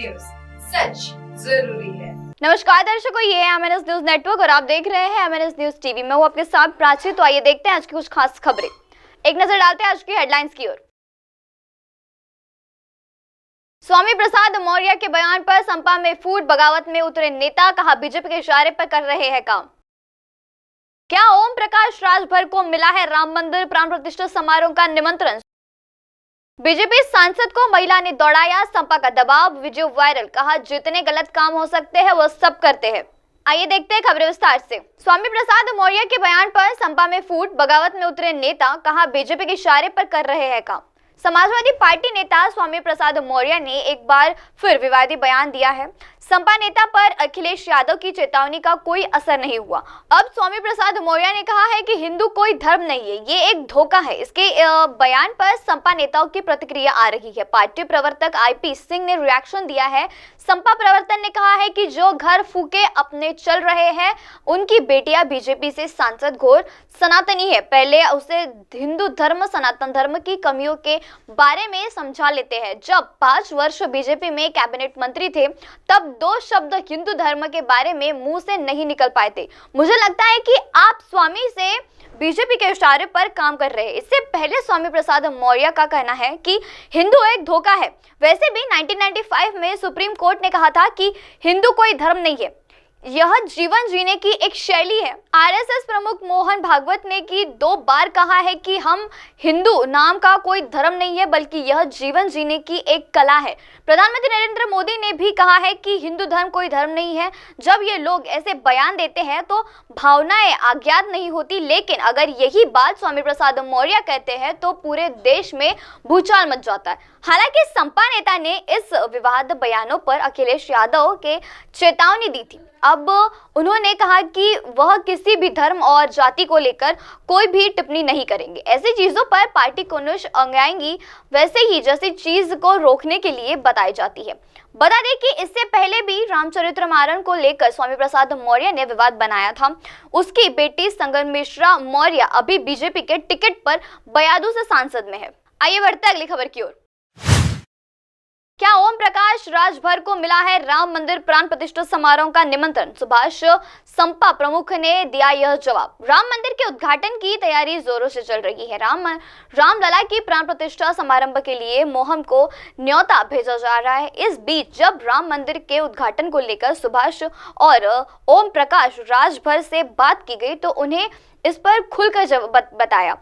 News, सच जरूरी है। नमस्कार दर्शकों, ये है एमएनएस न्यूज नेटवर्क और आप देख रहे हैं एमएनएस न्यूज टीवी। मैं हूं आपके साथ प्राची। तो आइए देखते हैं आज की कुछ खास खबरें। एक नजर डालते हैं आज की हेडलाइंस की ओर। स्वामी प्रसाद मौर्य के बयान पर संपा में फूट, बगावत में उतरे नेता, कहा बीजेपी के इशारे पर कर रहे हैं काम। क्या ओम प्रकाश राजभर को मिला है राम मंदिर प्राण प्रतिष्ठा समारोह का निमंत्रण? बीजेपी सांसद को महिला ने दौड़ाया, संपा का दबाव, वीडियो वायरल, कहा जितने गलत काम हो सकते हैं वो सब करते हैं। आइए देखते हैं खबरें विस्तार से। स्वामी प्रसाद मौर्य के बयान पर संपा में फूट, बगावत में उतरे नेता, कहा बीजेपी के इशारे पर कर रहे हैं काम। समाजवादी पार्टी नेता स्वामी प्रसाद मौर्य ने एक बार फिर विवादी बयान दिया है। संपा नेता पर अखिलेश यादव की चेतावनी का कोई असर नहीं हुआ। अब स्वामी प्रसाद मौर्य ने कहा है कि हिंदू कोई धर्म नहीं है, ये एक धोखा है। इसके बयान पर संपा नेताओं की प्रतिक्रिया आ रही है। पार्टी प्रवर्तक आईपी सिंह ने रिएक्शन दिया है। संपा प्रवर्तन ने कहा है कि जो घर फूके अपने चल रहे हैं, उनकी बेटियां बीजेपी से सांसद घोर सनातनी है। पहले उसे हिंदू धर्म, सनातन धर्म की कमियों के बारे में समझा लेते हैं। जब 5 वर्ष बीजेपी में कैबिनेट मंत्री थे, तब 2 शब्द हिंदू धर्म के बारे में मुंह से नहीं निकल पाए थे। मुझे लगता है कि आप स्वामी से बीजेपी के इशारे पर काम कर रहे हैं। इससे पहले स्वामी प्रसाद मौर्य का कहना है कि हिंदू एक धोखा है। वैसे भी 1995 में सुप्रीम कोर्ट ने कहा था कि हिंदू कोई धर्म नहीं है, यह जीवन जीने की एक शैली है। आरएसएस प्रमुख मोहन भागवत ने 2 बार कहा है कि हम हिंदू नाम का कोई धर्म नहीं है, बल्कि यह जीवन जीने की एक कला है। प्रधानमंत्री नरेंद्र मोदी ने भी कहा है कि हिंदू धर्म कोई धर्म नहीं है। जब ये लोग ऐसे बयान देते हैं तो भावनाएं अज्ञात नहीं होती, लेकिन अगर यही बात स्वामी प्रसाद मौर्य कहते हैं तो पूरे देश में भूचाल मच जाता है। हालांकि संपा नेता ने इस विवाद बयानों पर अखिलेश यादव के चेतावनी दी थी। अब उन्होंने कहा कि वह किसी भी धर्म और जाति को लेकर कोई भी टिप्पणी नहीं करेंगे। ऐसी चीजों पर पार्टी कोनुश अंगाएंगी, वैसे ही जैसी चीज को रोकने के लिए बताई जाती है। बता दें कि इससे पहले भी रामचरितमानस को लेकर स्वामी प्रसाद मौर्य ने विवाद बनाया था। उसकी बेटी संगमिश्रा मौर्य अभी बीजेपी के टिकट पर बयादू से सांसद में है। आइए बढ़ते अगली खबर की ओर। क्या ओम प्रकाश राजभर को मिला है राम मंदिर प्राण प्रतिष्ठा समारोह का निमंत्रण? सुभाष संपा प्रमुख ने दिया यह जवाब। राम मंदिर के उद्घाटन की तैयारी जोरों से चल रही है। रामलला की प्राण प्रतिष्ठा समारंभ के लिए मोहन को न्योता भेजा जा रहा है। इस बीच जब राम मंदिर के उद्घाटन को लेकर सुभाष और ओम प्रकाश राजभर से बात की गई तो उन्हें इस पर खुलकर बताया।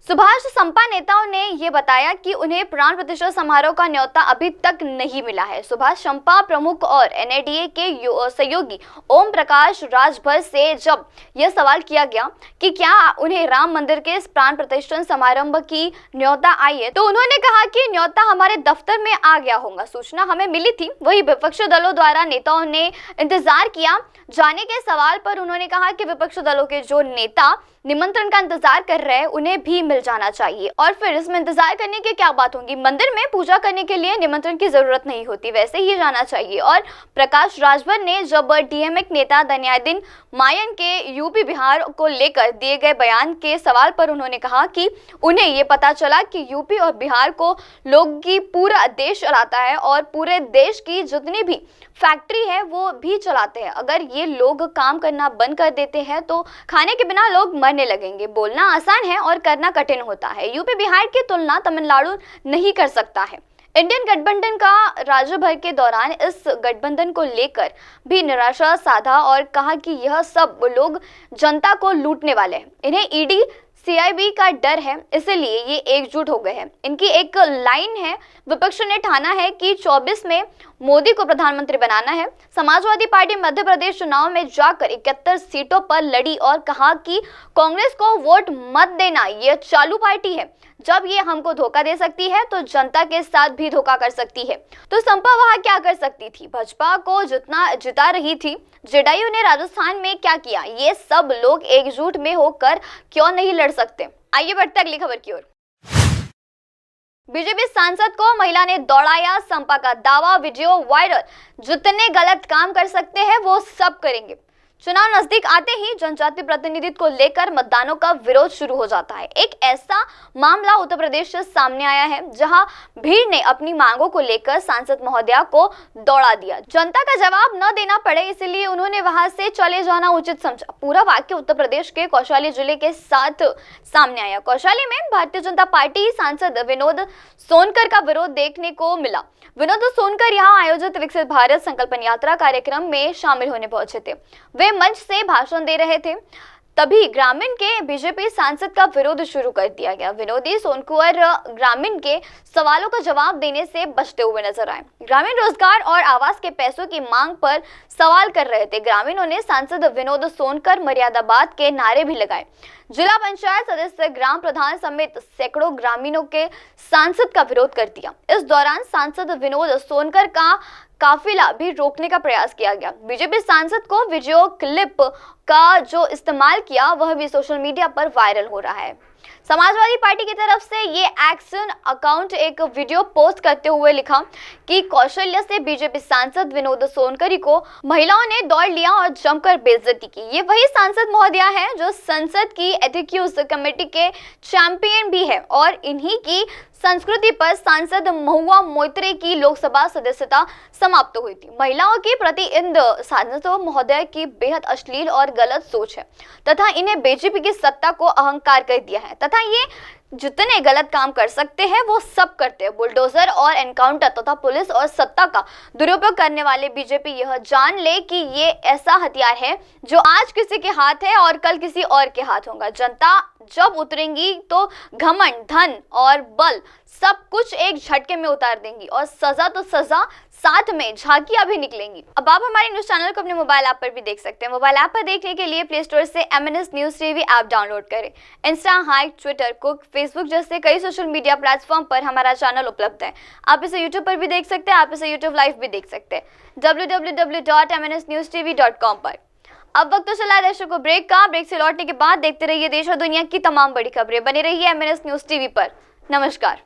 सुभाष संपा नेताओं ने ये बताया कि उन्हें प्राण प्रतिष्ठा समारोह का न्योता अभी तक नहीं मिला है। सुभाष संपा प्रमुख और एनडीए के सहयोगी ओम प्रकाश राजभर से जब यह सवाल किया गया कि क्या उन्हें राम मंदिर के प्राण प्रतिष्ठा समारंभ की न्योता आई है, तो उन्होंने कहा कि न्योता हमारे दफ्तर में आ गया होगा, सूचना हमें मिली थी। वही विपक्षी दलों द्वारा नेताओं ने इंतजार किया जाने के सवाल पर उन्होंने कहा कि विपक्षी दलों के जो नेता निमंत्रण का इंतजार कर रहे हैं उन्हें भी मिल जाना चाहिए। और फिर इसमें इंतजार करने की क्या बात होगी, मंदिर में पूजा करने के लिए निमंत्रण की जरूरत नहीं होती, वैसे ही जाना चाहिए। और प्रकाश राजभर ने जब डीएमके नेता दनियादीन मायन के यूपी बिहार को लेकर दिए गए बयान के सवाल पर उन्होंने कहा कि उन्हें ये पता चला कि यूपी और बिहार को लोग की पूरा देश चलाता है और पूरे देश की जितनी भी फैक्ट्री है वो भी चलाते हैं। अगर ये लोग काम करना बंद कर देते हैं तो खाने के बिना लोग मरने लगेंगे। बोलना आसान है और करना कठिन होता है। यूपी बिहार की तुलना तमिलनाडु नहीं कर सकता है। इंडियन गठबंधन का राज्य भर के दौरान इस गठबंधन को लेकर भी निराशा साधा और कहा कि यह सब लोग जनता को लूटने वाले हैं। इन्हें ईडी सीआईबी का डर है, इसलिए ये एकजुट हो गए हैं। इनकी एक लाइन है, विपक्ष ने ठाना है कि 24 में मोदी को प्रधानमंत्री बनाना है। समाजवादी पार्टी मध्य प्रदेश चुनाव में जाकर 71 सीटों पर लड़ी और कहा कि कांग्रेस को वोट मत देना, ये चालू पार्टी है। जब ये हमको धोखा दे सकती है तो जनता के साथ भी धोखा कर सकती है। तो संपा वहां क्या कर सकती थी? भाजपा को जितना जिता रही थी। जेडीयू ने राजस्थान में क्या किया? ये सब लोग एकजुट में होकर क्यों नहीं लड़ सकते? आइए बढ़ते अगली खबर की ओर। बीजेपी सांसद को महिला ने दौड़ाया, संपा का दावा, वीडियो वायरल, जितने गलत काम कर सकते हैं वो सब करेंगे। चुनाव नजदीक आते ही जनजातीय प्रतिनिधित्व को लेकर मतदानों का विरोध शुरू हो जाता है। एक ऐसा मामला उत्तर प्रदेश से सामने आया है जहां भीड़ ने अपनी मांगों को लेकर सांसद महोदया को दौड़ा दिया। जनता का जवाब न देना पड़े इसलिए उन्होंने वहां से चले जाना उचित समझा। पूरा वाक्य उत्तर प्रदेश के कौशाली जिले के साथ सामने आया। कौशाली में भारतीय जनता पार्टी सांसद विनोद सोनकर का विरोध देखने को मिला। विनोद सोनकर यहां आयोजित विकसित भारत संकल्पन यात्रा कार्यक्रम में शामिल होने पहुंचे थे। वे मंच से भाषण दे रहे थे, तभी ग्रामीण के बीजेपी सांसद का विरोध शुरू कर दिया गया। विनोदी सोनकुर ग्रामीण के सवालों का जवाब देने से बचते हुए नजर आए। ग्रामीण रोजगार और आवास के पैसों की मांग पर सवाल कर रहे थे। ग्रामीणों ने सांसद विनोद सोनकर मर्यादाबाद के नारे भी लगाए। जिला पंचायत सदस्य, ग्राम प्रधान समेत सैकड़ों ग्रामीणों के सांसद का विरोध कर दिया। इस दौरान सांसद विनोद सोनकर का काफिला भी रोकने का प्रयास किया गया। बीजेपी सांसद को वीडियो क्लिप का जो इस्तेमाल किया वह भी सोशल मीडिया पर वायरल हो रहा है। समाजवादी पार्टी की तरफ से ये एक्शन अकाउंट एक वीडियो पोस्ट करते हुए लिखा कि कौशल्या से बीजेपी सांसद विनोद सोनकर को महिलाओं ने दौड़ लिया और जमकर बेइज्जती की। ये वही सांसद महोदया है जो संसद की एथिक्स कमेटी के चैंपियन भी है और इन्हीं की संस्कृति पर सांसद महुआ मोइत्रे की लोकसभा सदस्यता समाप्त हुई थी। महिलाओं के प्रति इन सांसदों महोदय की बेहद अश्लील और गलत सोच है तथा इन्हें बीजेपी की सत्ता को अहंकार कर दिया है तथा ये जितने गलत काम कर सकते हैं वो सब करते हैं। बुलडोजर और एनकाउंटर तथा पुलिस और सत्ता का दुरुपयोग करने वाले बीजेपी यह जान ले कि ये ऐसा हथियार है जो आज किसी के हाथ है और कल किसी और के हाथ होगा। जनता जब उतरेंगी तो घमंड, धन और बल सब कुछ एक झटके में उतार देंगी और सजा तो सजा, साथ में झांकियां भी निकलेंगी। अब आप हमारे न्यूज चैनल को अपने मोबाइल ऐप पर भी देख सकते हैं। मोबाइल ऐप पर देखने के लिए प्ले स्टोर से MNS news TV app download करें। Insta, Hike, Twitter, Koo, Facebook जैसे कई सोशल मीडिया प्लेटफॉर्म पर हमारा चैनल उपलब्ध है। आप इसे यूट्यूब पर भी देख सकते हैं, आप इसे यूट्यूब लाइव भी देख सकते हैं www.mnsnewstv.com पर। अब वक्त तो चला है दर्शकों ब्रेक का। ब्रेक से लौटने के बाद देखते रहिए देश और दुनिया की तमाम बड़ी खबरें। बने रहिए MNS न्यूज टीवी पर। नमस्कार।